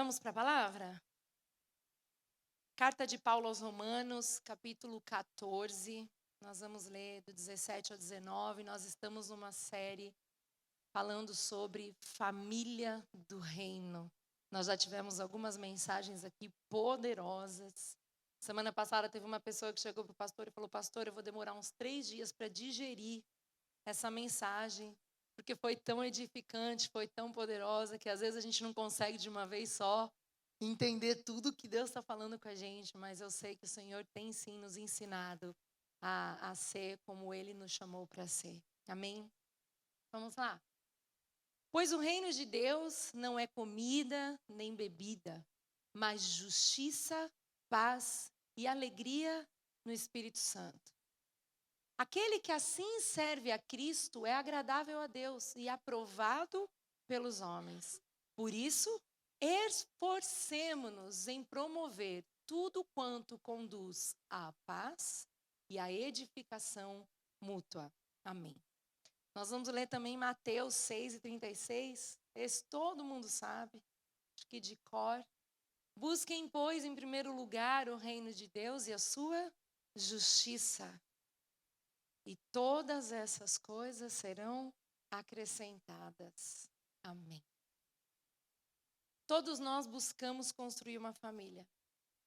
Vamos para a palavra? Carta de Paulo aos Romanos, capítulo 14. Nós vamos ler do 17 ao 19. Nós estamos numa série falando sobre família do reino. Nós já tivemos algumas mensagens aqui poderosas. Semana passada teve uma pessoa que chegou para o pastor e falou: pastor, eu vou demorar uns 3 dias para digerir essa mensagem, porque foi tão edificante, foi tão poderosa, que às vezes a gente não consegue de uma vez só entender tudo que Deus está falando com a gente, mas eu sei que o Senhor tem sim nos ensinado a ser como Ele nos chamou para ser. Amém? Vamos lá. Pois o reino de Deus não é comida nem bebida, mas justiça, paz e alegria no Espírito Santo. Aquele que assim serve a Cristo é agradável a Deus e aprovado pelos homens. Por isso, esforcemo-nos em promover tudo quanto conduz à paz e à edificação mútua. Amém. Nós vamos ler também Mateus 6:36. Esse todo mundo sabe, acho que de cor. Busquem, pois, em primeiro lugar o reino de Deus e a sua justiça. E todas essas coisas serão acrescentadas. Amém. Todos nós buscamos construir uma família.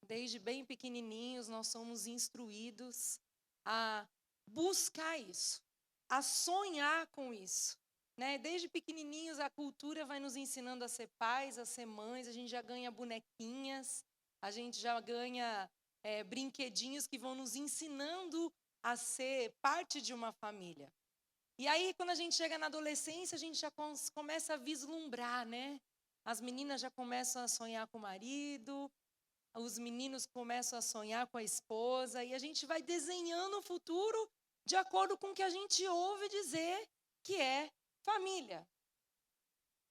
Desde bem pequenininhos, nós somos instruídos a buscar isso, a sonhar com isso. Né? Desde pequenininhos, a cultura vai nos ensinando a ser pais, a ser mães, a gente já ganha bonequinhas, a gente já ganha brinquedinhos que vão nos ensinando a ser parte de uma família. E aí, quando a gente chega na adolescência, a gente já começa a vislumbrar, né? As meninas já começam a sonhar com o marido, os meninos começam a sonhar com a esposa, e a gente vai desenhando o futuro de acordo com o que a gente ouve dizer que é família.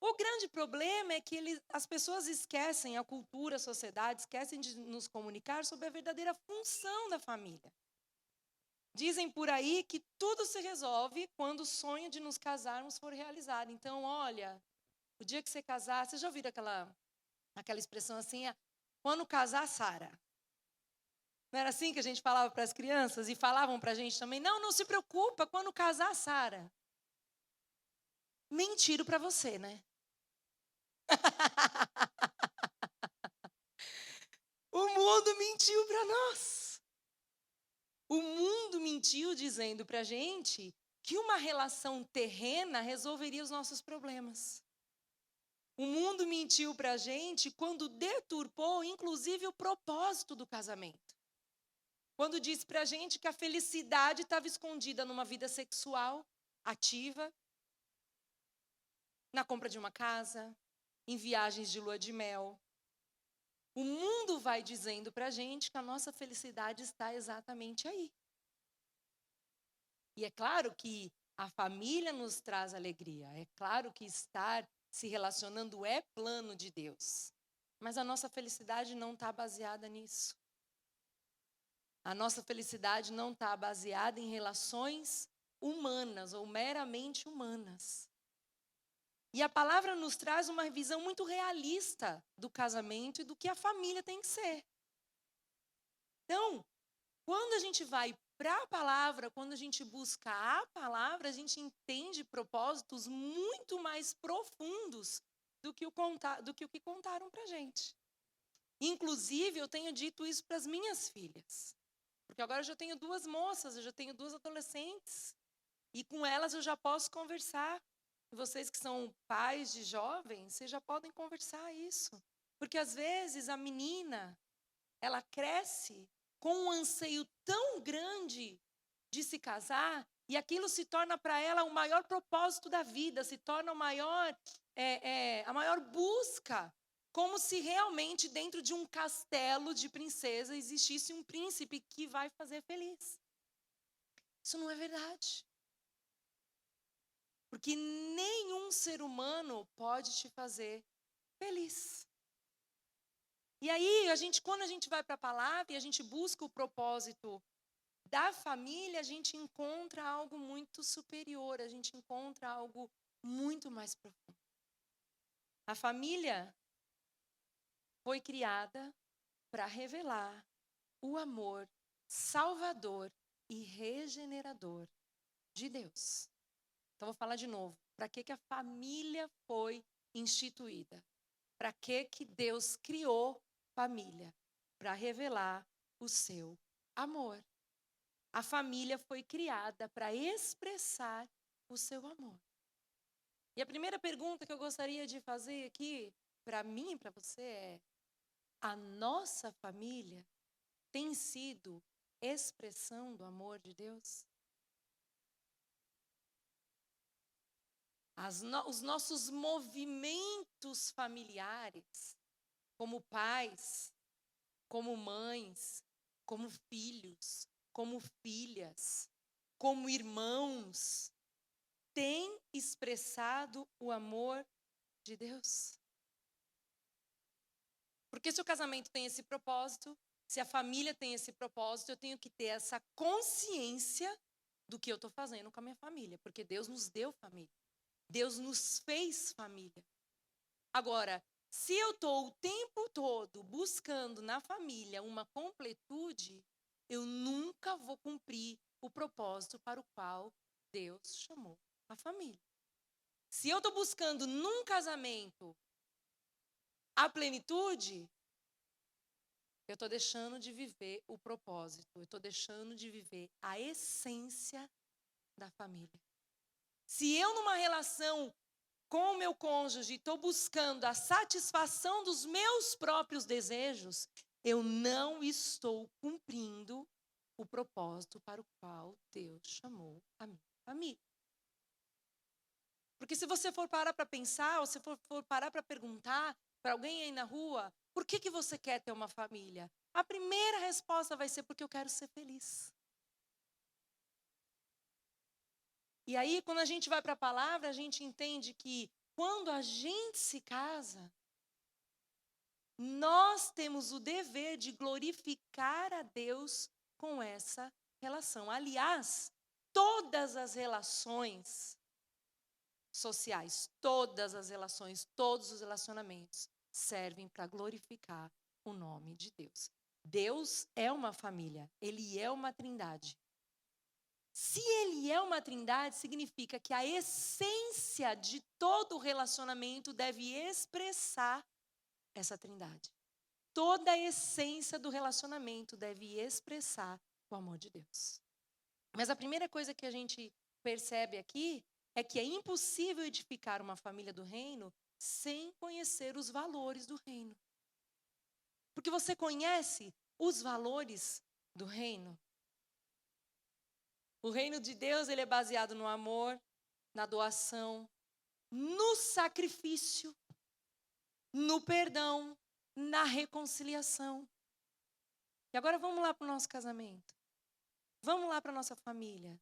O grande problema é que as pessoas esquecem, a cultura, a sociedade, esquecem de nos comunicar sobre a verdadeira função da família. Dizem por aí que tudo se resolve quando o sonho de nos casarmos for realizado. Então, olha, o dia que você casar, você já ouviu aquela expressão assim, quando casar, Sara? Não era assim que a gente falava para as crianças e falavam para a gente também? Não, não se preocupa, quando casar, Sara. Mentiro para você, né? O mundo mentiu para nós. O mundo mentiu dizendo para a gente que uma relação terrena resolveria os nossos problemas. O mundo mentiu para a gente quando deturpou, inclusive, o propósito do casamento. Quando disse para a gente que a felicidade estava escondida numa vida sexual ativa, na compra de uma casa, em viagens de lua de mel. O mundo vai dizendo para a gente que a nossa felicidade está exatamente aí. E é claro que a família nos traz alegria. É claro que estar se relacionando é plano de Deus. Mas a nossa felicidade não está baseada nisso. A nossa felicidade não está baseada em relações humanas ou meramente humanas. E a palavra nos traz uma visão muito realista do casamento e do que a família tem que ser. Então, quando a gente vai para a palavra, quando a gente busca a palavra, a gente entende propósitos muito mais profundos do que o que contaram para a gente. Inclusive, eu tenho dito isso para as minhas filhas. Porque agora eu já tenho 2 moças, eu já tenho 2 adolescentes. E com elas eu já posso conversar. E vocês que são pais de jovens, vocês já podem conversar isso. Porque às vezes a menina, ela cresce com um anseio tão grande de se casar, e aquilo se torna para ela o maior propósito da vida, se torna a maior busca, como se realmente dentro de um castelo de princesa existisse um príncipe que vai fazer feliz. Isso não é verdade. Porque nenhum ser humano pode te fazer feliz. E aí, quando a gente vai para a palavra e a gente busca o propósito da família, a gente encontra algo muito superior, a gente encontra algo muito mais profundo. A família foi criada para revelar o amor salvador e regenerador de Deus. Então, vou falar de novo. Para que a família foi instituída? Para que Deus criou família? Para revelar o seu amor. A família foi criada para expressar o seu amor. E a primeira pergunta que eu gostaria de fazer aqui, para mim e para você, é: a nossa família tem sido expressão do amor de Deus? Os nossos movimentos familiares, como pais, como mães, como filhos, como filhas, como irmãos, têm expressado o amor de Deus? Porque se o casamento tem esse propósito, se a família tem esse propósito, eu tenho que ter essa consciência do que eu estou fazendo com a minha família. Porque Deus nos deu família. Deus nos fez família. Agora, se eu estou o tempo todo buscando na família uma completude, eu nunca vou cumprir o propósito para o qual Deus chamou a família. Se eu estou buscando num casamento a plenitude, eu estou deixando de viver o propósito, eu estou deixando de viver a essência da família. Se eu, numa relação com o meu cônjuge, estou buscando a satisfação dos meus próprios desejos, eu não estou cumprindo o propósito para o qual Deus chamou a minha família. Porque se você for parar para pensar, ou se for parar para perguntar para alguém aí na rua, por que você quer ter uma família? A primeira resposta vai ser: porque eu quero ser feliz. E aí, quando a gente vai para a palavra, a gente entende que quando a gente se casa, nós temos o dever de glorificar a Deus com essa relação. Aliás, todas as relações sociais, todas as relações, todos os relacionamentos servem para glorificar o nome de Deus. Deus é uma família, Ele é uma trindade. Se Ele é uma trindade, significa que a essência de todo relacionamento deve expressar essa trindade. Toda a essência do relacionamento deve expressar o amor de Deus. Mas a primeira coisa que a gente percebe aqui é que é impossível edificar uma família do reino sem conhecer os valores do reino. Porque você conhece os valores do reino? O reino de Deus, ele é baseado no amor, na doação, no sacrifício, no perdão, na reconciliação. E agora vamos lá para o nosso casamento. Vamos lá para a nossa família.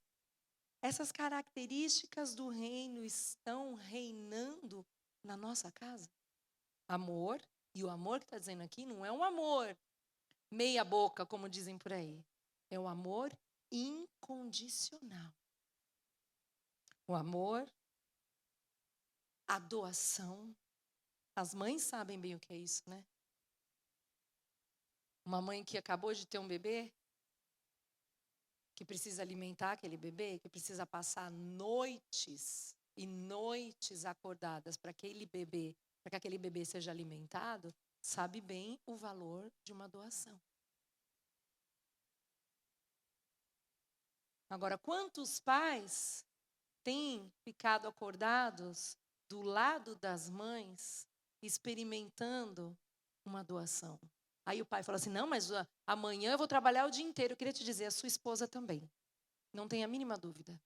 Essas características do reino estão reinando na nossa casa? Amor, e o amor que está dizendo aqui não é um amor meia boca, como dizem por aí. É um amor incondicional. O amor, a doação. As mães sabem bem o que é isso, né? Uma mãe que acabou de ter um bebê, que precisa alimentar aquele bebê, que precisa passar noites e noites acordadas para que aquele bebê seja alimentado, sabe bem o valor de uma doação. Agora, quantos pais têm ficado acordados do lado das mães, experimentando uma doação? Aí o pai fala assim: não, mas amanhã eu vou trabalhar o dia inteiro. Eu queria te dizer, a sua esposa também. Não tenha a mínima dúvida.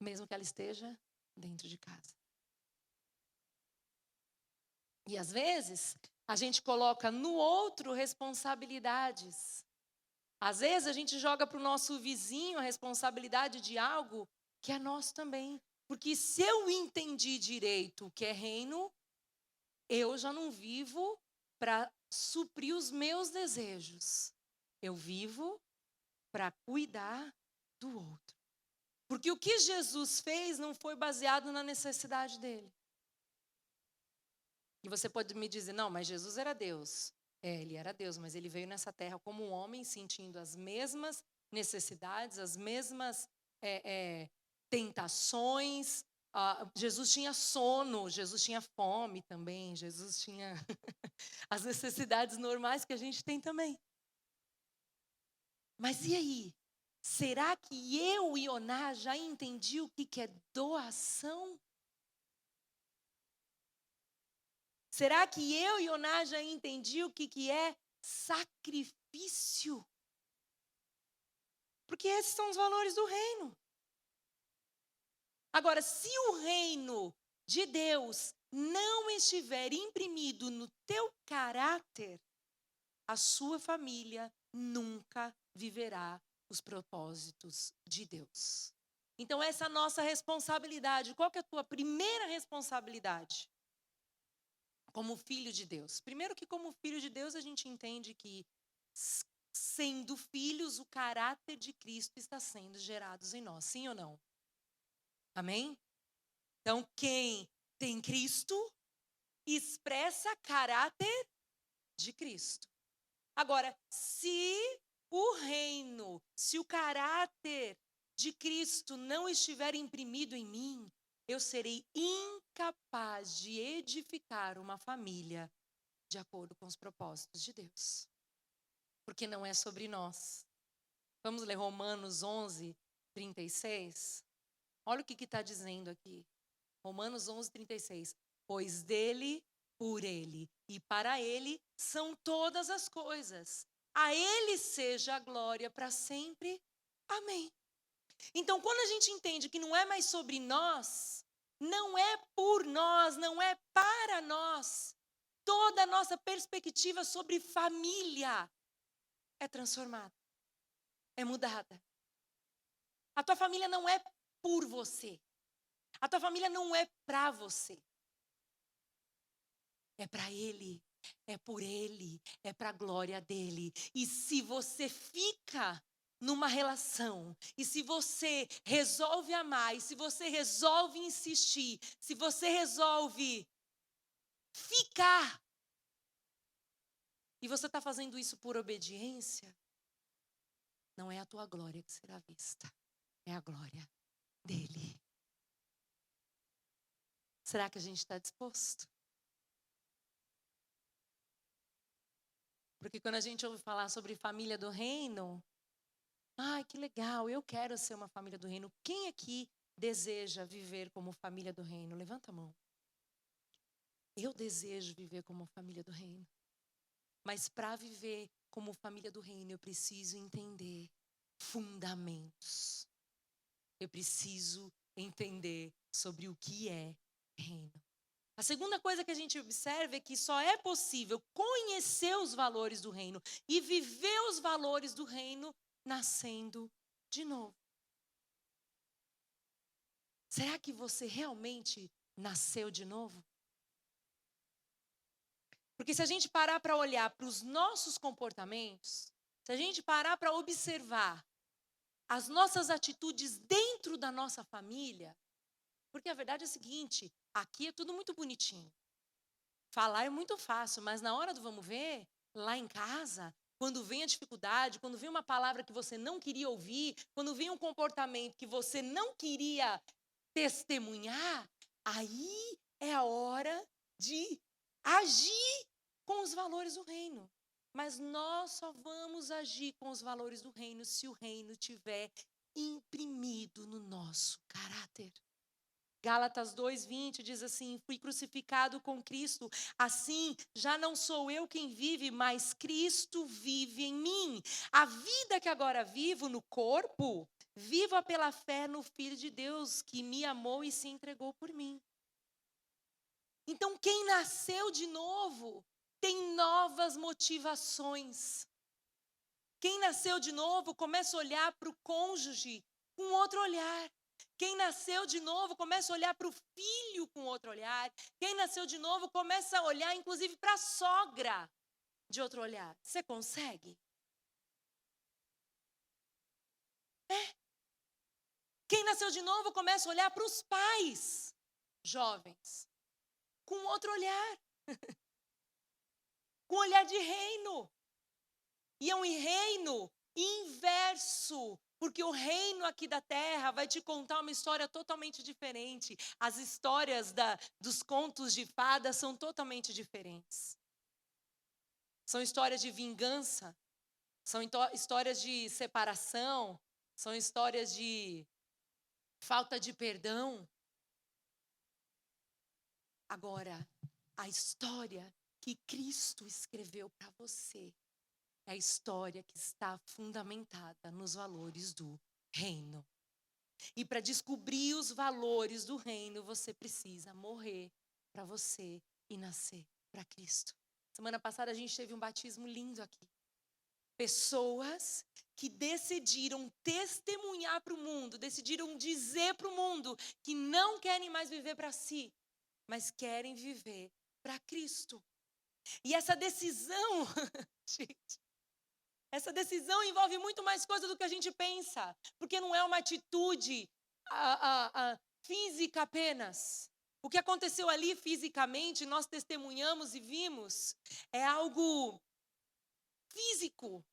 Mesmo que ela esteja dentro de casa. E às vezes, a gente coloca no outro responsabilidades. Às vezes, a gente joga para o nosso vizinho a responsabilidade de algo que é nosso também. Porque se eu entendi direito o que é reino, eu já não vivo para suprir os meus desejos. Eu vivo para cuidar do outro. Porque o que Jesus fez não foi baseado na necessidade dele. você pode me dizer, não, mas Jesus era Deus. Ele era Deus, mas ele veio nessa terra como um homem, sentindo as mesmas necessidades, as mesmas tentações. Jesus tinha sono, Jesus tinha fome também, Jesus tinha as necessidades normais que a gente tem também. Mas e aí? Será que eu e Oná já entendi o que é doação? Será que eu e Oná já entendi o que é sacrifício? Porque esses são os valores do reino. Agora, se o reino de Deus não estiver imprimido no teu caráter, a sua família nunca viverá os propósitos de Deus. Então, essa é a nossa responsabilidade. Qual que é a tua primeira responsabilidade? Como filho de Deus. Primeiro que como filho de Deus a gente entende que, sendo filhos, o caráter de Cristo está sendo gerado em nós. Sim ou não? Amém? Então, quem tem Cristo expressa caráter de Cristo. Agora, se o reino, se o caráter de Cristo não estiver imprimido em mim, eu serei incapaz de edificar uma família de acordo com os propósitos de Deus. Porque não é sobre nós. Vamos ler Romanos 11, 36? Olha o que está dizendo aqui. Romanos 11, 36. Pois dele, por ele e para ele são todas as coisas. A ele seja a glória para sempre. Amém. Então, quando a gente entende que não é mais sobre nós, não é por nós, não é para nós, toda a nossa perspectiva sobre família é transformada, é mudada. A tua família não é por você. A tua família não é para você. É para Ele, é por Ele, é para a glória dEle. E se você fica numa relação, e se você resolve amar, e se você resolve insistir, se você resolve ficar, e você está fazendo isso por obediência, não é a tua glória que será vista, é a glória dEle. Será que a gente está disposto? Porque quando a gente ouve falar sobre família do reino, ai, que legal, eu quero ser uma família do reino. Quem aqui deseja viver como família do reino? Levanta a mão. Eu desejo viver como família do reino. Mas para viver como família do reino, eu preciso entender fundamentos. Eu preciso entender sobre o que é reino. A segunda coisa que a gente observa é que só é possível conhecer os valores do reino e viver os valores do reino nascendo de novo. Será que você realmente nasceu de novo? Porque se a gente parar para olhar para os nossos comportamentos, se a gente parar para observar as nossas atitudes dentro da nossa família, porque a verdade é a seguinte, aqui é tudo muito bonitinho. Falar é muito fácil, mas na hora do vamos ver, lá em casa, quando vem a dificuldade, quando vem uma palavra que você não queria ouvir, quando vem um comportamento que você não queria testemunhar, aí é a hora de agir com os valores do reino. Mas nós só vamos agir com os valores do reino se o reino tiver imprimido no nosso caráter. Gálatas 2:20 diz assim: fui crucificado com Cristo, assim já não sou eu quem vive, mas Cristo vive em mim. A vida que agora vivo no corpo, viva pela fé no Filho de Deus, que me amou e se entregou por mim. Então, quem nasceu de novo tem novas motivações. Quem nasceu de novo começa a olhar para o cônjuge com outro olhar. Quem nasceu de novo começa a olhar para o filho com outro olhar. Quem nasceu de novo começa a olhar, inclusive, para a sogra de outro olhar. Você consegue? Quem nasceu de novo começa a olhar para os pais jovens com outro olhar. Com olhar de reino. E é um reino inverso, porque o reino aqui da terra vai te contar uma história totalmente diferente. As histórias dos contos de fadas são totalmente diferentes. São histórias de vingança, são histórias de separação, são histórias de falta de perdão. Agora, a história que Cristo escreveu para você é a história que está fundamentada nos valores do reino. E para descobrir os valores do reino, você precisa morrer para você e nascer para Cristo. Semana passada a gente teve um batismo lindo aqui. Pessoas que decidiram testemunhar para o mundo, decidiram dizer para o mundo que não querem mais viver para si, mas querem viver para Cristo. E essa decisão, gente, essa decisão envolve muito mais coisa do que a gente pensa, porque não é uma atitude física apenas. O que aconteceu ali fisicamente, nós testemunhamos e vimos, é algo físico,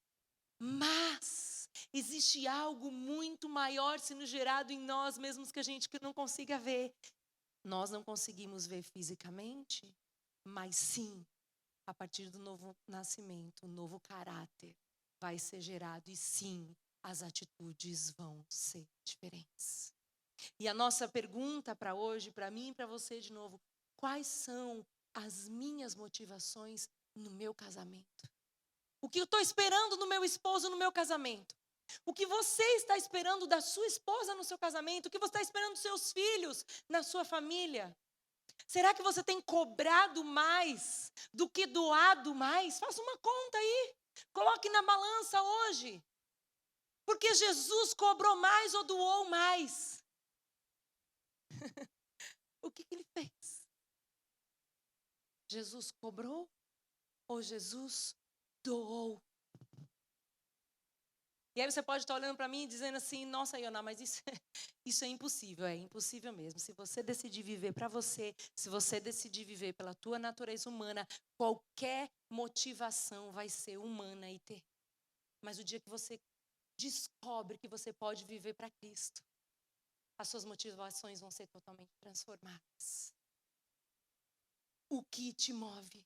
mas existe algo muito maior sendo gerado em nós mesmos que a gente não consiga ver. Nós não conseguimos ver fisicamente, mas sim, a partir do novo nascimento, um novo caráter vai ser gerado e sim, as atitudes vão ser diferentes. E a nossa pergunta para hoje, para mim e para você de novo, quais são as minhas motivações no meu casamento? O que eu estou esperando no meu esposo no meu casamento? O que você está esperando da sua esposa no seu casamento? O que você está esperando dos seus filhos na sua família? Será que você tem cobrado mais do que doado mais? Faça uma conta aí. Coloque na balança hoje. Porque Jesus cobrou mais ou doou mais? O que ele fez? Jesus cobrou ou Jesus doou? E aí você pode estar olhando para mim e dizendo assim, nossa, Iona, mas isso é impossível. É impossível mesmo. Se você decidir viver para você, se você decidir viver pela tua natureza humana, qualquer motivação vai ser humana e terrena. Mas o dia que você descobre que você pode viver para Cristo, as suas motivações vão ser totalmente transformadas. O que te move?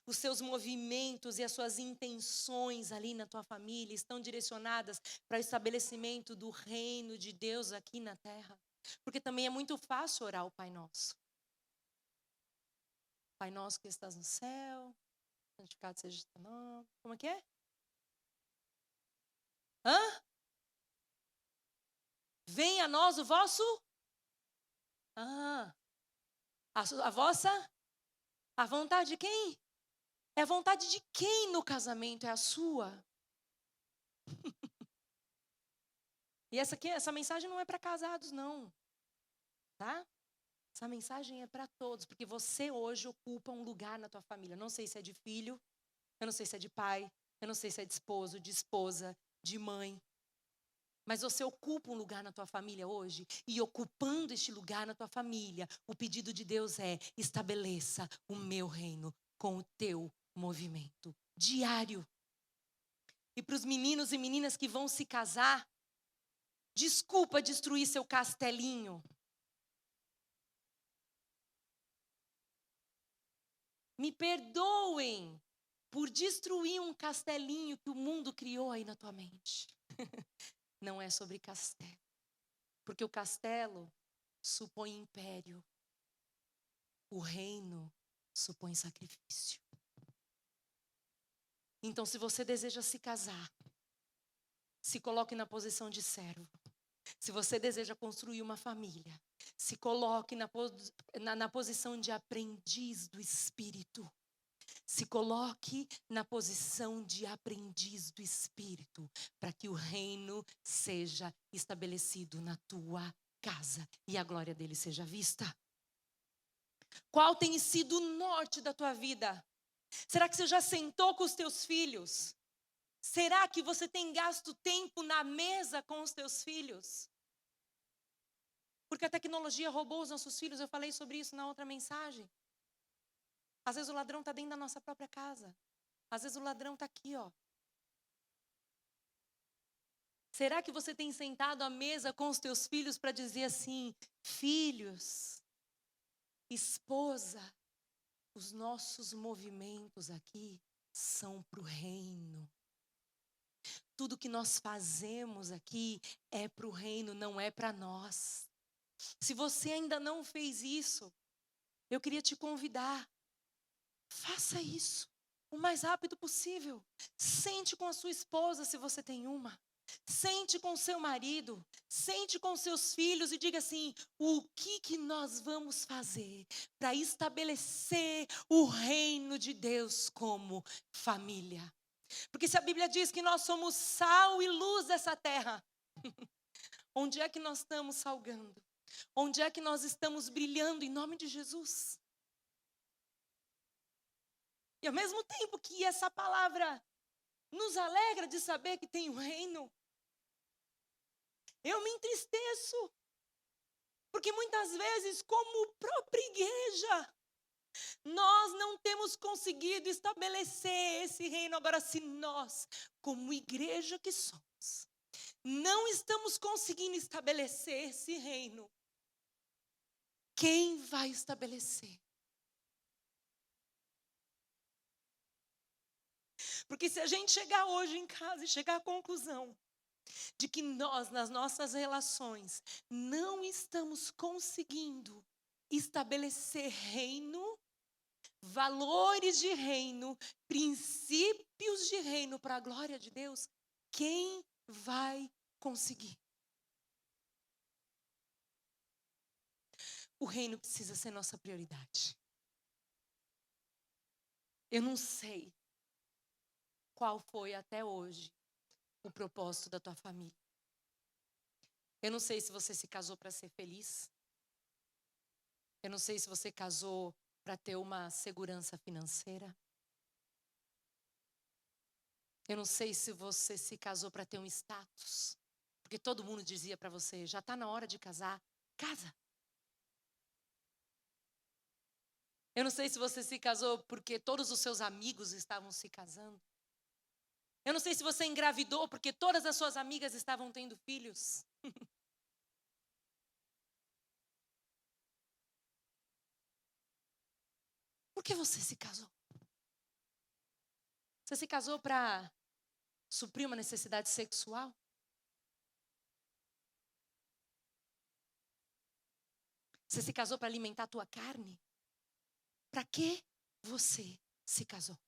Os seus movimentos e as suas intenções ali na tua família estão direcionadas para o estabelecimento do reino de Deus aqui na terra? Porque também é muito fácil orar o Pai Nosso. Pai Nosso que estás no céu, santificado seja o teu nome. Como é que é? Hã? Venha a nós o vosso... a vossa... A vontade de quem? É a vontade de quem no casamento? É a sua? E essa mensagem não é para casados, não. Tá? Essa mensagem é para todos, porque você hoje ocupa um lugar na tua família. Não sei se é de filho, eu não sei se é de pai, eu não sei se é de esposo, de esposa, de mãe. Mas você ocupa um lugar na tua família hoje, e ocupando este lugar na tua família, o pedido de Deus é: estabeleça o meu reino com o teu movimento diário. E para os meninos e meninas que vão se casar, desculpa destruir seu castelinho. Me perdoem por destruir um castelinho que o mundo criou aí na tua mente. Não é sobre castelo. Porque o castelo supõe império. O reino supõe sacrifício. Então, se você deseja se casar, se coloque na posição de servo. Se você deseja construir uma família, se coloque na posição de aprendiz do Espírito. Se coloque na posição de aprendiz do Espírito, para que o reino seja estabelecido na tua casa e a glória dele seja vista. Qual tem sido o norte da tua vida? Será que você já sentou com os teus filhos? Será que você tem gasto tempo na mesa com os teus filhos? Porque a tecnologia roubou os nossos filhos, eu falei sobre isso na outra mensagem. Às vezes o ladrão está dentro da nossa própria casa. Às vezes o ladrão está aqui, ó. Será que você tem sentado à mesa com os teus filhos para dizer assim: filhos, esposa, os nossos movimentos aqui são para o reino. Tudo que nós fazemos aqui é para o reino, não é para nós. Se você ainda não fez isso, eu queria te convidar. Faça isso o mais rápido possível. Sente com a sua esposa, se você tem uma. Sente com seu marido, sente com seus filhos e diga assim: o que nós vamos fazer para estabelecer o reino de Deus como família? Porque se a Bíblia diz que nós somos sal e luz dessa terra, onde é que nós estamos salgando? Onde é que nós estamos brilhando em nome de Jesus? E ao mesmo tempo que essa palavra nos alegra de saber que tem um reino, eu me entristeço. Porque muitas vezes, como própria igreja, nós não temos conseguido estabelecer esse reino. Agora, se nós, como igreja que somos, não estamos conseguindo estabelecer esse reino, quem vai estabelecer? Porque se a gente chegar hoje em casa e chegar à conclusão de que nós, nas nossas relações, não estamos conseguindo estabelecer reino, valores de reino, princípios de reino para a glória de Deus, quem vai conseguir? O reino precisa ser nossa prioridade. Eu não sei qual foi até hoje o propósito da tua família. Eu não sei se você se casou para ser feliz. Eu não sei se você casou para ter uma segurança financeira. Eu não sei se você se casou para ter um status. Porque todo mundo dizia para você: já está na hora de casar, casa. Eu não sei se você se casou porque todos os seus amigos estavam se casando. Eu não sei se você engravidou porque todas as suas amigas estavam tendo filhos. Por que você se casou? Você se casou para suprir uma necessidade sexual? Você se casou para alimentar a tua carne? Para que você se casou?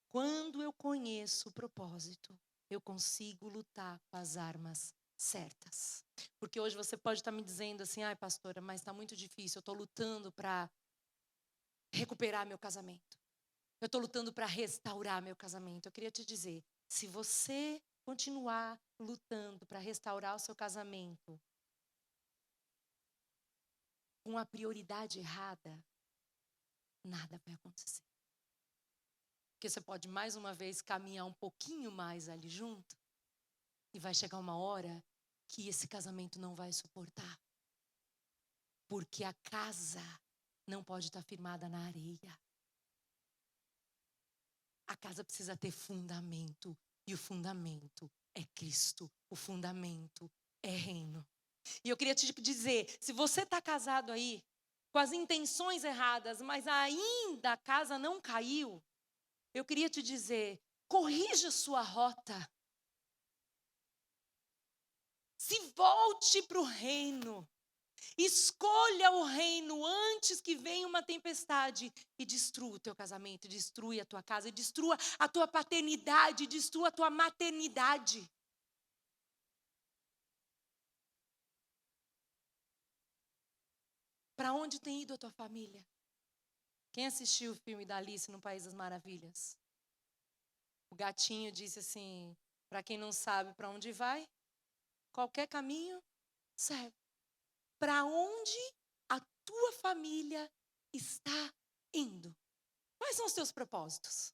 Quando eu conheço o propósito, eu consigo lutar com as armas certas. Porque hoje você pode estar me dizendo assim: ai, pastora, mas está muito difícil, eu estou lutando para recuperar meu casamento. Eu estou lutando para restaurar meu casamento. Eu queria te dizer, se você continuar lutando para restaurar o seu casamento com a prioridade errada, nada vai acontecer. Porque você pode mais uma vez caminhar um pouquinho mais ali junto e vai chegar uma hora que esse casamento não vai suportar. Porque a casa não pode estar firmada na areia. A casa precisa ter fundamento. E o fundamento é Cristo. O fundamento é reino. E eu queria te dizer, se você está casado aí, com as intenções erradas, mas ainda a casa não caiu, eu queria te dizer, corrija sua rota. Se volte para o reino. Escolha o reino antes que venha uma tempestade e destrua o teu casamento, destrua a tua casa, destrua a tua paternidade, destrua a tua maternidade. Para onde tem ido a tua família? Quem assistiu o filme da Alice no País das Maravilhas? O gatinho disse assim, para quem não sabe para onde vai, qualquer caminho serve. Para onde a tua família está indo? Quais são os teus propósitos?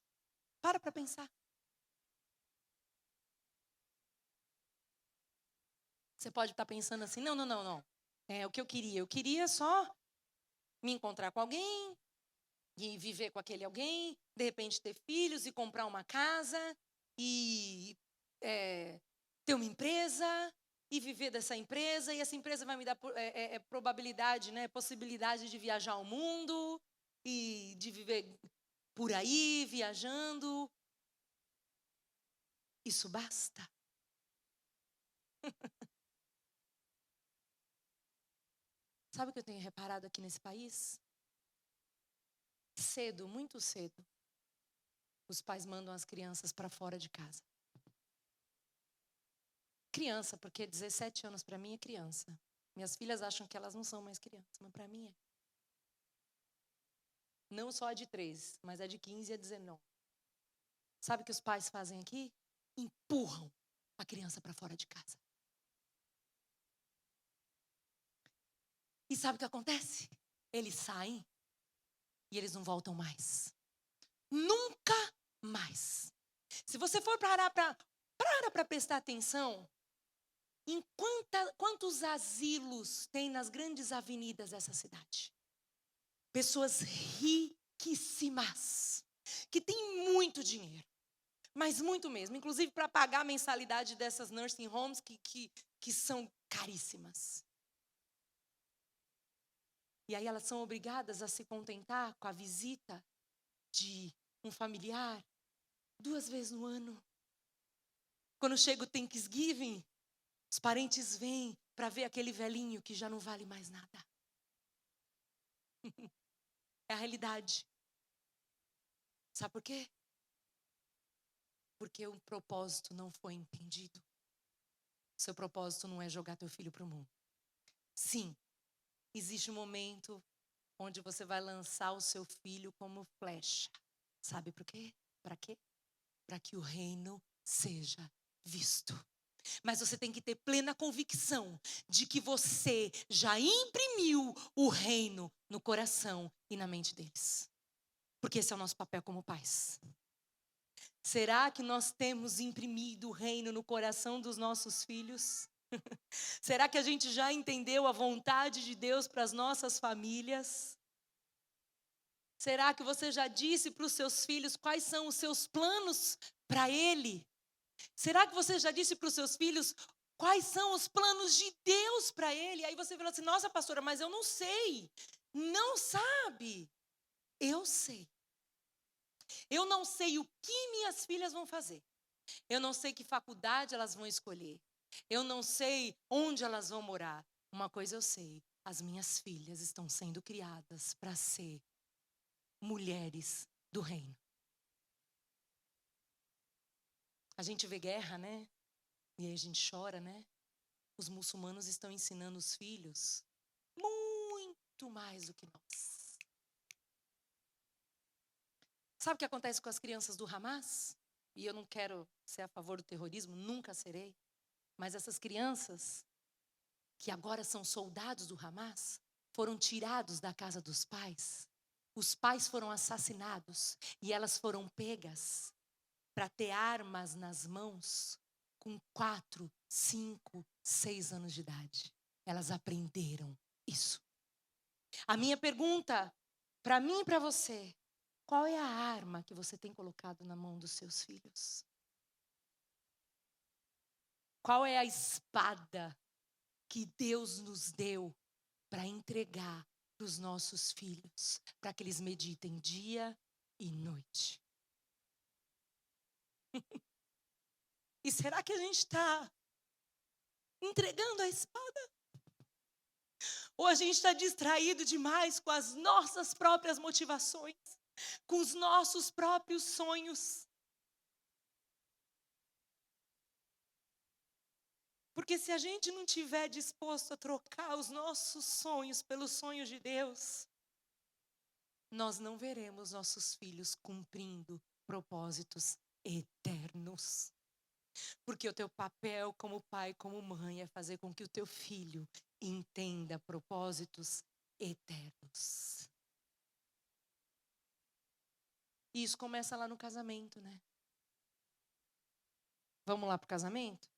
Para pensar. Você pode estar pensando assim, não. É o que eu queria. Eu queria só me encontrar com alguém e viver com aquele alguém, de repente ter filhos e comprar uma casa e ter uma empresa e viver dessa empresa, e essa empresa vai me dar probabilidade, né, possibilidade de viajar ao mundo e de viver por aí, viajando. Isso basta? Sabe o que eu tenho reparado aqui nesse país? Cedo, muito cedo, os pais mandam as crianças para fora de casa. Criança, porque 17 anos para mim é criança. Minhas filhas acham que elas não são mais crianças, mas para mim é. Não só a de 3, mas a de 15 e a 19. Sabe o que os pais fazem aqui? Empurram a criança para fora de casa. E sabe o que acontece? Eles saem e eles não voltam mais. Nunca mais. Se você for parar para prestar atenção, em quantos asilos tem nas grandes avenidas dessa cidade? Pessoas riquíssimas, que têm muito dinheiro, mas muito mesmo, inclusive para pagar a mensalidade dessas nursing homes que são caríssimas. E aí elas são obrigadas a se contentar com a visita de um familiar 2 vezes no ano. Quando chega o Thanksgiving, os parentes vêm para ver aquele velhinho que já não vale mais nada. É a realidade. Sabe por quê? Porque o propósito não foi entendido. Seu propósito não é jogar teu filho para o mundo. Sim, existe um momento onde você vai lançar o seu filho como flecha. Sabe por quê? Para quê? Para que o reino seja visto. Mas você tem que ter plena convicção de que você já imprimiu o reino no coração e na mente deles. Porque esse é o nosso papel como pais. Será que nós temos imprimido o reino no coração dos nossos filhos? Será que a gente já entendeu a vontade de Deus para as nossas famílias? Será que você já disse para os seus filhos quais são os seus planos para ele? Será que você já disse para os seus filhos quais são os planos de Deus para ele? Aí você fala assim, nossa pastora, mas eu não sei. Não sabe? Eu sei. Eu não sei o que minhas filhas vão fazer. Eu não sei que faculdade elas vão escolher. Eu não sei onde elas vão morar. Uma coisa eu sei, as minhas filhas estão sendo criadas para ser mulheres do reino. A gente vê guerra, né? E aí a gente chora, né? Os muçulmanos estão ensinando os filhos muito mais do que nós. Sabe o que acontece com as crianças do Hamas? E eu não quero ser a favor do terrorismo, nunca serei. Mas essas crianças, que agora são soldados do Hamas, foram tirados da casa dos pais. Os pais foram assassinados e elas foram pegas para ter armas nas mãos com 4, 5, 6 anos de idade. Elas aprenderam isso. A minha pergunta para mim e para você, qual é a arma que você tem colocado na mão dos seus filhos? Qual é a espada que Deus nos deu para entregar para os nossos filhos, para que eles meditem dia e noite? E será que a gente está entregando a espada? Ou a gente está distraído demais com as nossas próprias motivações, com os nossos próprios sonhos? Porque se a gente não estiver disposto a trocar os nossos sonhos pelos sonhos de Deus, nós não veremos nossos filhos cumprindo propósitos eternos. Porque o teu papel como pai, como mãe, é fazer com que o teu filho entenda propósitos eternos. E isso começa lá no casamento, né? Vamos lá para o casamento?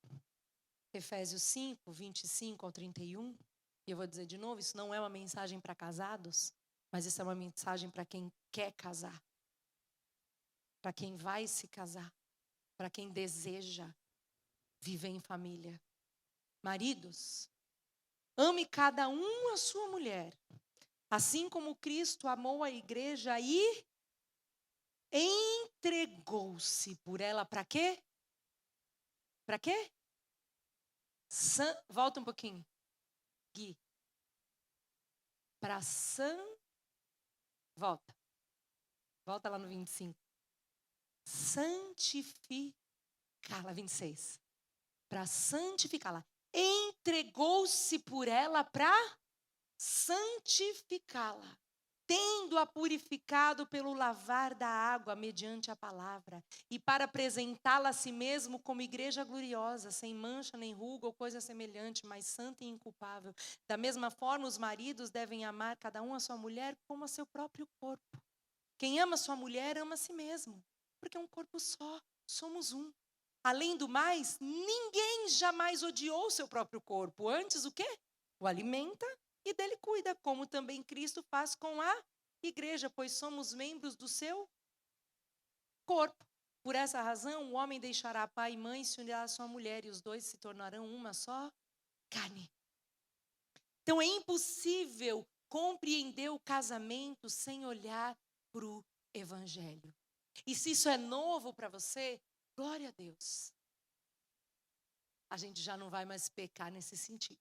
Efésios 5, 25 ao 31. E eu vou dizer de novo, isso não é uma mensagem para casados, Mas isso é uma mensagem para quem quer casar, para quem vai se casar, para quem deseja viver em família. Maridos, ame cada um a sua mulher, assim como Cristo amou a igreja e entregou-se por ela. Para quê? Para quê? Volta um pouquinho, Gui. Para Volta lá no 25. Santificá-la, 26. Para santificá-la. Entregou-se por ela para santificá-la, tendo-a purificado pelo lavar da água mediante a palavra, e para apresentá-la a si mesmo como igreja gloriosa, sem mancha nem ruga ou coisa semelhante, mas santa e inculpável. Da mesma forma, os maridos devem amar cada um a sua mulher como a seu próprio corpo. Quem ama sua mulher, ama a si mesmo, porque é um corpo só, somos um. Além do mais, ninguém jamais odiou seu próprio corpo. Antes, o quê? O alimenta e dele cuida, como também Cristo faz com a igreja, pois somos membros do seu corpo. Por essa razão, o homem deixará pai e mãe e se unirá à sua mulher, e os dois se tornarão uma só carne. Então, é impossível compreender o casamento sem olhar para o Evangelho. E se isso é novo para você, glória a Deus. A gente já não vai mais pecar nesse sentido.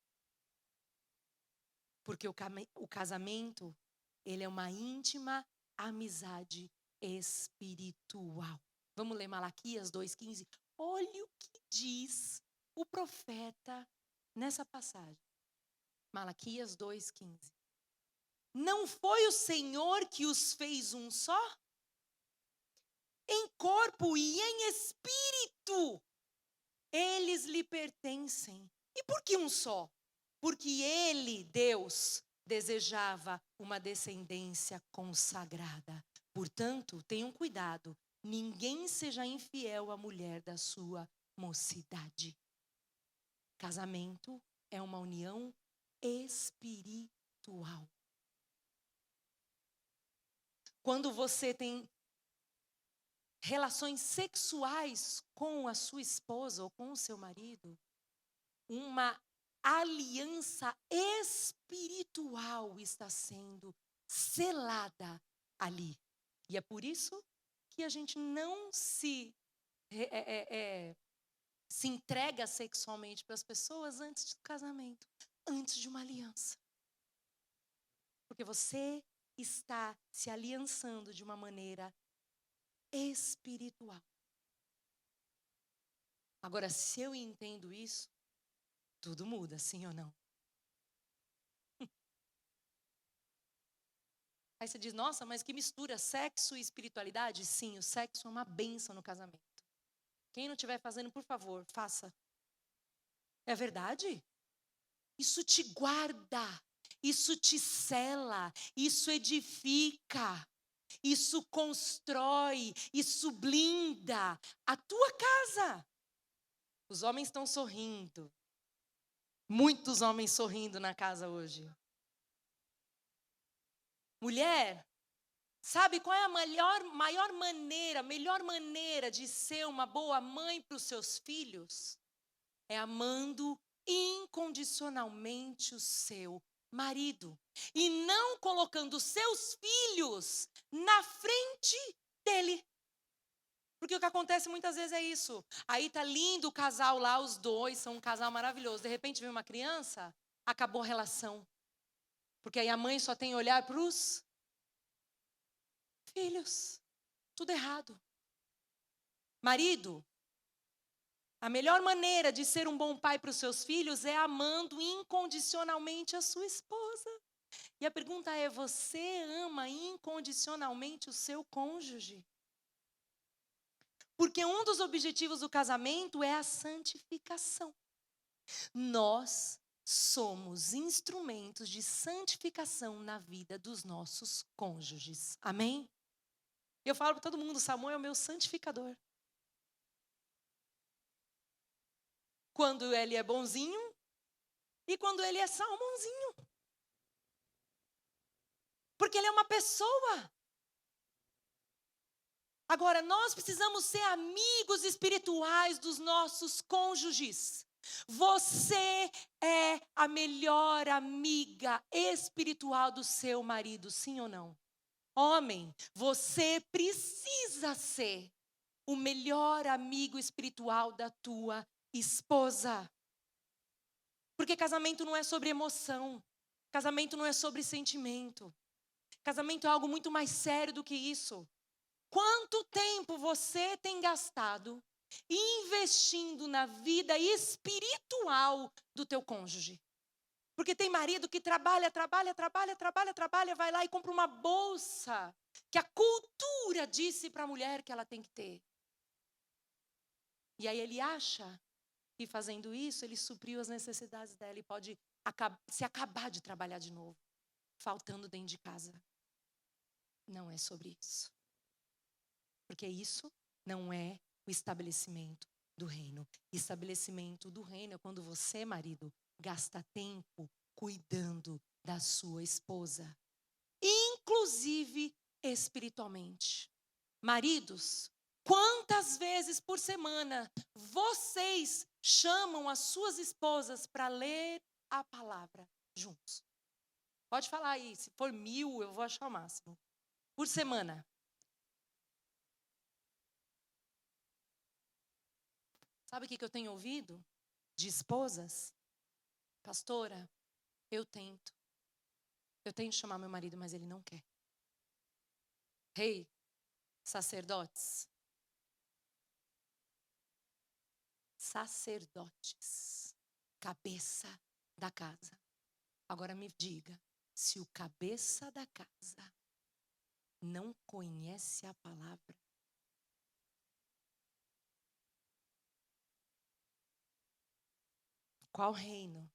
Porque o casamento, ele é uma íntima amizade espiritual. Vamos ler Malaquias 2,15? Olha o que diz o profeta nessa passagem. Malaquias 2,15. Não foi o Senhor que os fez um só? Em corpo e em espírito, eles lhe pertencem. E por que um só? Porque ele, Deus, desejava uma descendência consagrada. Portanto, tenham cuidado, ninguém seja infiel à mulher da sua mocidade. Casamento é uma união espiritual. Quando você tem relações sexuais com a sua esposa ou com o seu marido, uma aliança espiritual está sendo selada ali. E é por isso que a gente não se entrega sexualmente para as pessoas antes do casamento, antes de uma aliança. Porque você está se aliançando de uma maneira espiritual. Agora, se eu entendo isso, tudo muda, sim ou não? Aí você diz, nossa, mas que mistura sexo e espiritualidade? Sim, o sexo é uma bênção no casamento. Quem não estiver fazendo, por favor, faça. É verdade? Isso te guarda, isso te sela, isso edifica, isso constrói, isso blinda a tua casa. Os homens estão sorrindo. Muitos homens sorrindo na casa hoje. Mulher, sabe qual é a melhor maneira de ser uma boa mãe para os seus filhos? É amando incondicionalmente o seu marido. E não colocando seus filhos na frente dele. Porque o que acontece muitas vezes é isso. Aí tá lindo o casal lá, os dois são um casal maravilhoso. De repente vem uma criança, acabou a relação. Porque aí a mãe só tem olhar para os filhos. Tudo errado. Marido, a melhor maneira de ser um bom pai para os seus filhos é amando incondicionalmente a sua esposa. E a pergunta é, você ama incondicionalmente o seu cônjuge? Porque um dos objetivos do casamento é a santificação. Nós somos instrumentos de santificação na vida dos nossos cônjuges. Amém? Eu falo para todo mundo, Samuel é o meu santificador. Quando ele é bonzinho e quando ele é salmãozinho. Porque ele é uma pessoa. Agora, nós precisamos ser amigos espirituais dos nossos cônjuges. Você é a melhor amiga espiritual do seu marido, sim ou não? Homem, você precisa ser o melhor amigo espiritual da tua esposa. Porque casamento não é sobre emoção. Casamento não é sobre sentimento. Casamento é algo muito mais sério do que isso. Quanto tempo você tem gastado investindo na vida espiritual do teu cônjuge? Porque tem marido que trabalha, vai lá e compra uma bolsa que a cultura disse para a mulher que ela tem que ter. E aí ele acha que fazendo isso, ele supriu as necessidades dela e pode se acabar de trabalhar de novo, faltando dentro de casa. Não é sobre isso. Porque isso não é o estabelecimento do reino. Estabelecimento do reino é quando você, marido, gasta tempo cuidando da sua esposa. Inclusive espiritualmente. Maridos, quantas vezes por semana vocês chamam as suas esposas para ler a palavra juntos? Pode falar aí, se for 1000, eu vou achar o máximo. Por semana. Sabe o que eu tenho ouvido de esposas? Pastora, eu tento chamar meu marido, mas ele não quer. Rei, sacerdotes, cabeça da casa. Agora me diga, se o cabeça da casa não conhece a palavra, qual reino?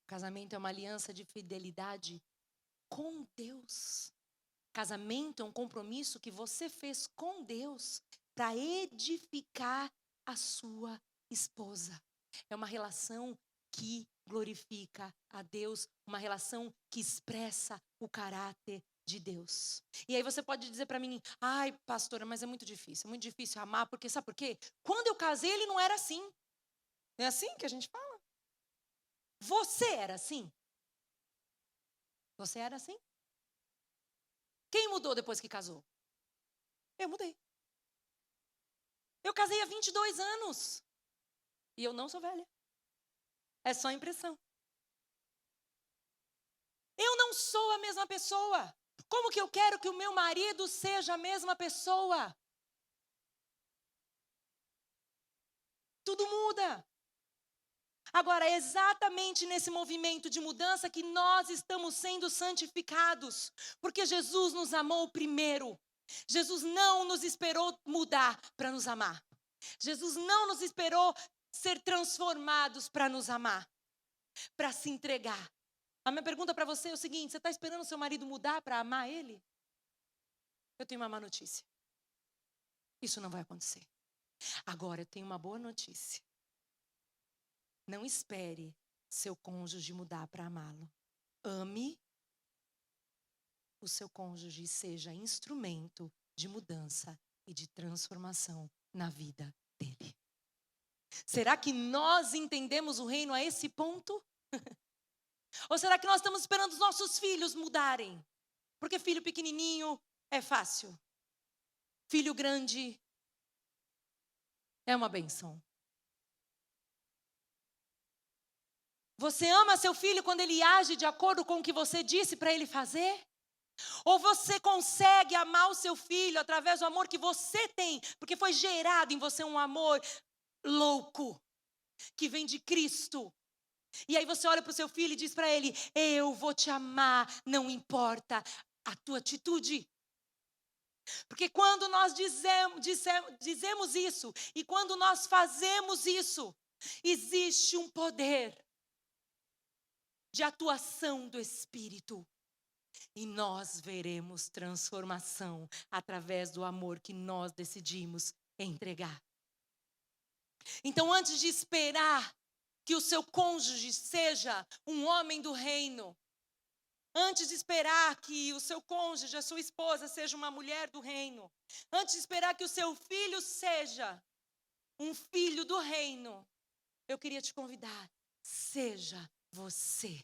O casamento é uma aliança de fidelidade com Deus. Casamento é um compromisso que você fez com Deus para edificar a sua esposa. É uma relação que glorifica a Deus, uma relação que expressa o caráter de Deus. E aí você pode dizer para mim, ai, pastora, mas é muito difícil amar, porque sabe por quê? Quando eu casei, ele não era assim. Não é assim que a gente fala? Você era assim? Você era assim? Quem mudou depois que casou? Eu mudei. Eu casei há 22 anos. E eu não sou velha. É só impressão. Eu não sou a mesma pessoa. Como que eu quero que o meu marido seja a mesma pessoa? Tudo muda. Agora, é exatamente nesse movimento de mudança que nós estamos sendo santificados. Porque Jesus nos amou primeiro. Jesus não nos esperou mudar para nos amar. Jesus não nos esperou ser transformados para nos amar, para se entregar. A minha pergunta para você é o seguinte: você está esperando o seu marido mudar para amar ele? Eu tenho uma má notícia. Isso não vai acontecer. Agora, eu tenho uma boa notícia. Não espere seu cônjuge mudar para amá-lo. Ame o seu cônjuge e seja instrumento de mudança e de transformação na vida dele. Será que nós entendemos o reino a esse ponto? Ou será que nós estamos esperando os nossos filhos mudarem? Porque filho pequenininho é fácil. Filho grande é uma bênção. Você ama seu filho quando ele age de acordo com o que você disse para ele fazer? Ou você consegue amar o seu filho através do amor que você tem, porque foi gerado em você um amor louco, que vem de Cristo. E aí você olha para o seu filho e diz para ele: eu vou te amar, não importa a tua atitude. Porque quando nós dizemos isso, e quando nós fazemos isso, existe um poder de atuação do Espírito. E nós veremos transformação através do amor que nós decidimos entregar. Então, antes de esperar que o seu cônjuge seja um homem do reino, Antes de esperar que o seu cônjuge, a sua esposa, seja uma mulher do reino. Antes de esperar que o seu filho seja um filho do reino. Eu queria te convidar. Seja você.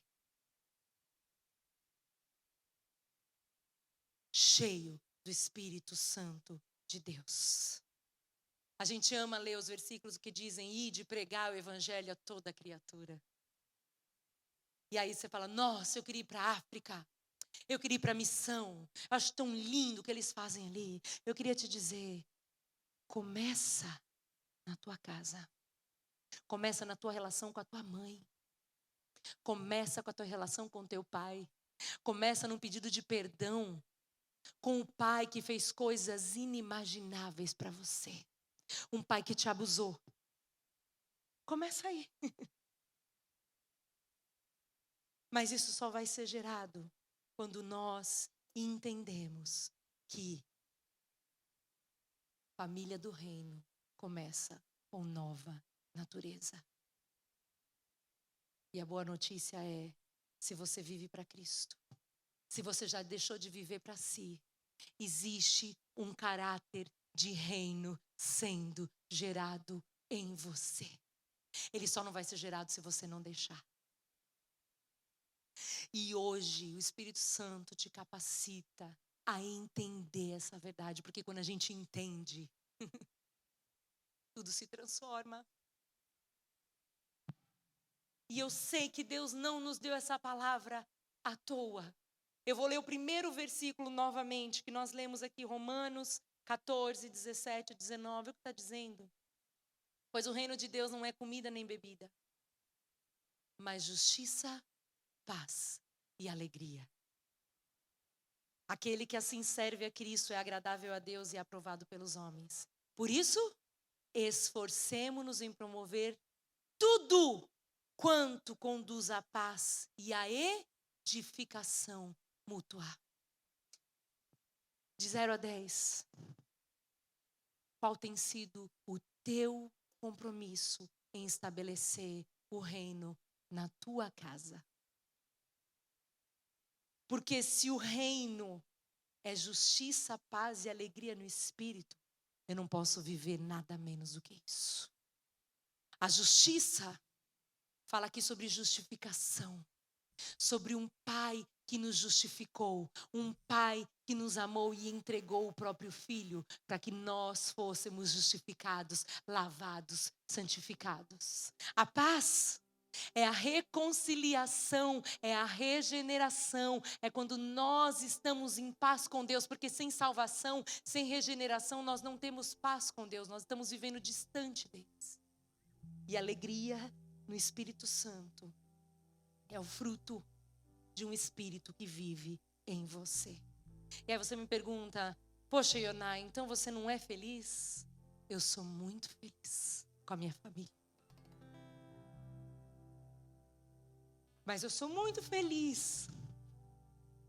Cheio do Espírito Santo de Deus. A gente ama ler os versículos que dizem: ide pregar o evangelho a toda criatura. E aí você fala: nossa, eu queria ir para a África. Eu queria ir para a missão. Eu acho tão lindo o que eles fazem ali. Eu queria te dizer: começa na tua casa. Começa na tua relação com a tua mãe. Começa com a tua relação com o teu pai. Começa num pedido de perdão com o pai que fez coisas inimagináveis para você. Um pai que te abusou. Começa aí. Mas isso só vai ser gerado quando nós entendemos que a família do reino começa com nova natureza. E a boa notícia é, se você vive para Cristo, se você já deixou de viver para si, existe um caráter de reino sendo gerado em você. Ele só não vai ser gerado se você não deixar. E hoje o Espírito Santo te capacita a entender essa verdade, porque quando a gente entende, tudo se transforma. E eu sei que Deus não nos deu essa palavra à toa. Eu vou ler o primeiro versículo novamente, que nós lemos aqui, Romanos 14, 17, 19, o que está dizendo? Pois o reino de Deus não é comida nem bebida, mas justiça, paz e alegria. Aquele que assim serve a Cristo é agradável a Deus e aprovado pelos homens. Por isso, esforcemo-nos em promover tudo quanto conduz à paz e à edificação mútua. De 0 a 10, qual tem sido o teu compromisso em estabelecer o reino na tua casa? Porque se o reino é justiça, paz e alegria no espírito, eu não posso viver nada menos do que isso. A justiça fala aqui sobre justificação, sobre um pai que nos justificou, um pai que nos amou e entregou o próprio filho para que nós fôssemos justificados, lavados, santificados. A paz é a reconciliação, é a regeneração, é quando nós estamos em paz com Deus, porque sem salvação, sem regeneração, nós não temos paz com Deus, nós estamos vivendo distante deles. E alegria no Espírito Santo é o fruto de um espírito que vive em você. E aí você me pergunta: poxa, Ioná, então você não é feliz? Eu sou muito feliz com a minha família. Mas eu sou muito feliz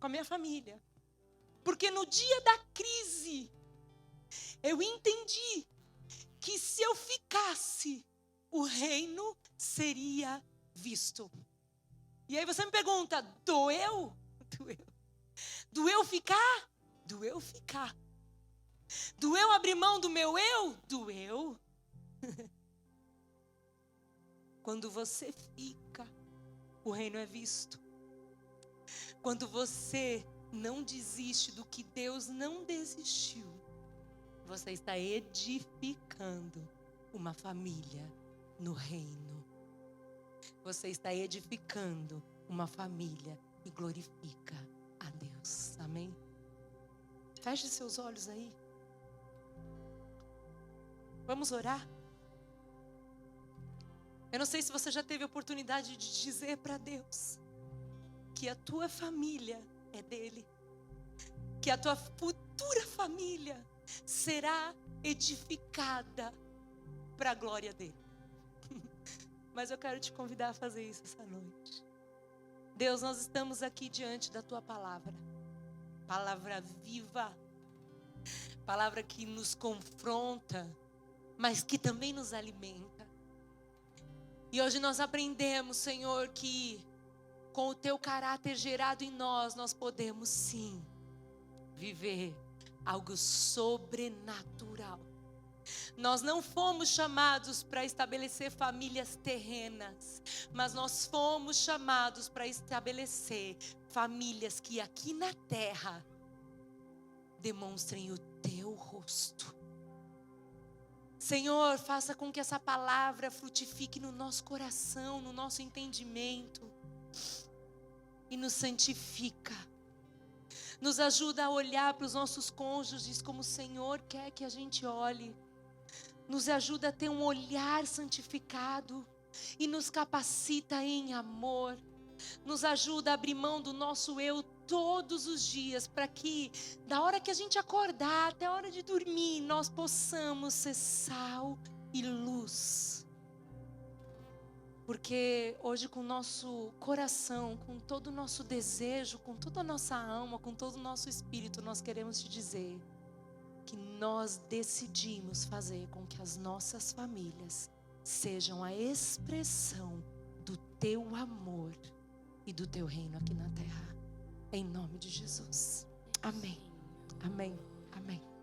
com a minha família. Porque no dia da crise, eu entendi que se eu ficasse, o reino seria visto. E aí você me pergunta: doeu? Doeu. Doeu ficar? Doeu ficar. Doeu abrir mão do meu eu? Doeu. Quando você fica, o reino é visto. Quando você não desiste do que Deus não desistiu, você está edificando uma família no reino. Você está edificando uma família que glorifica a Deus. Amém? Feche seus olhos aí. Vamos orar? Eu não sei se você já teve a oportunidade de dizer para Deus que a tua família é dele, que a tua futura família será edificada para a glória dele. Mas eu quero te convidar a fazer isso essa noite. Deus, nós estamos aqui diante da tua palavra, palavra viva, palavra que nos confronta, mas que também nos alimenta. E hoje nós aprendemos, Senhor, que com o teu caráter gerado em nós, nós podemos sim viver algo sobrenatural. Nós não fomos chamados para estabelecer famílias terrenas, mas nós fomos chamados para estabelecer famílias que aqui na terra demonstrem o teu rosto. Senhor, faça com que essa palavra frutifique no nosso coração, no nosso entendimento e nos santifica. Nos ajuda a olhar para os nossos cônjuges como o Senhor quer que a gente olhe. Nos ajuda a ter um olhar santificado e nos capacita em amor. Nos ajuda a abrir mão do nosso eu todos os dias, para que da hora que a gente acordar até a hora de dormir, nós possamos ser sal e luz. Porque hoje, com o nosso coração, com todo o nosso desejo, com toda a nossa alma, com todo o nosso espírito, nós queremos te dizer que nós decidimos fazer com que as nossas famílias sejam a expressão do teu amor e do teu reino aqui na terra. Em nome de Jesus. Amém. Amém. Amém.